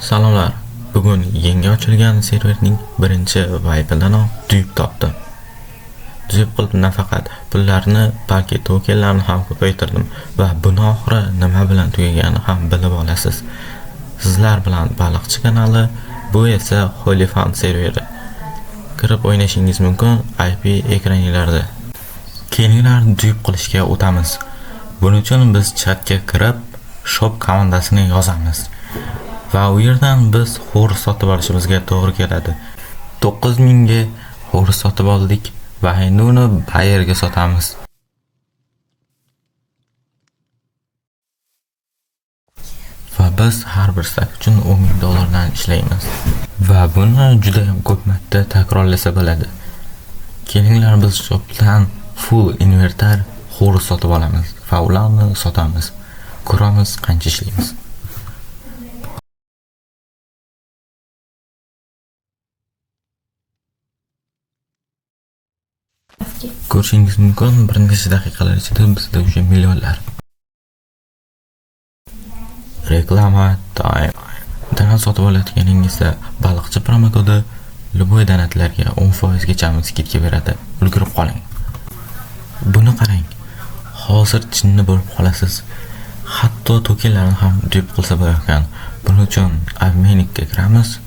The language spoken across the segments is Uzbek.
Salomlar. Bugun yangi ochilgan serverning birinchi vaybidanoq duyib topdim. Duyib qilib nafaqat pullarni, balki tokenlarni ham ko'paytirdim va buni oxiri nima bilan tugagani ham bilib olasiz. Sizlar bilan Baliqchi kanali, bu esa Holy Fun serveri. Kirib o'ynashingiz mumkin IP ekraninglarda. Kelinglar duyib qilishga o'tamiz. Buning uchun biz chatga kirib shop komandasini yozamiz. Va u yerdan biz xo'rs sotib olishimizga to'g'ri keladi. 9000 ga xo'rs sotib oldik va endi uni bayerga sotamiz. Va biz har bir stak uchun $10,000 ishlaymiz. Va buni juda ham ko'p marta takrorlasa bo'ladi. Kelinglar biz shopdan full inventar xo'rs sotib olamiz va ularni sotamiz. Ko'ramiz qancha ishlaymiz. Ko'rishingiz mumkin, bir necha daqiqalar ichida bizda o'sha millionlar. Reklama time. Donat sotib olayotganingizda Baliqchi promo kodi любой donatlarga 10% gacha skidka beradi. Ulgurib qoling. Buni qarang. Hozir chinni bo'lib qolasiz. Hatto tokenlarni ham deb qilsa bo'larkan. Buning uchun adminlikka kiramiz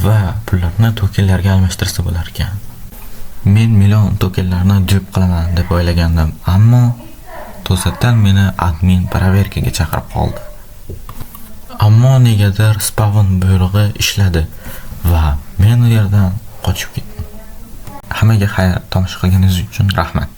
va pullarni tokenlarga almashtirsa bo'lar ekan. Men million tokenlarni deb qilaman deb o'ylagandim, ammo to'satdan meni admin proverkaga chaqirib qoldi. Ammo negadir spawn buyrug'i ishladi va men u yerdan qochib ketdim. Hammaga xayr, tomosha qilganingiz uchun rahmat.